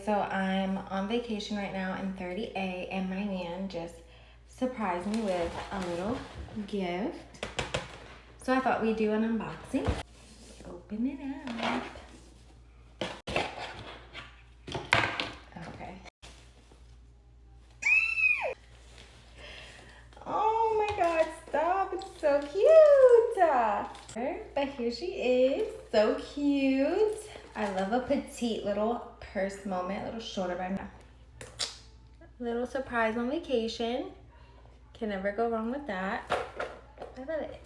so I'm on vacation right now in 30A, and my man just surprised me with a little gift. So I thought we'd do an unboxing. Open it up. Okay. Oh my God, stop, it's so cute. But here she is, so cute. I love a petite little purse moment, a little shoulder bag. Little surprise on vacation. Can never go wrong with that. I love it.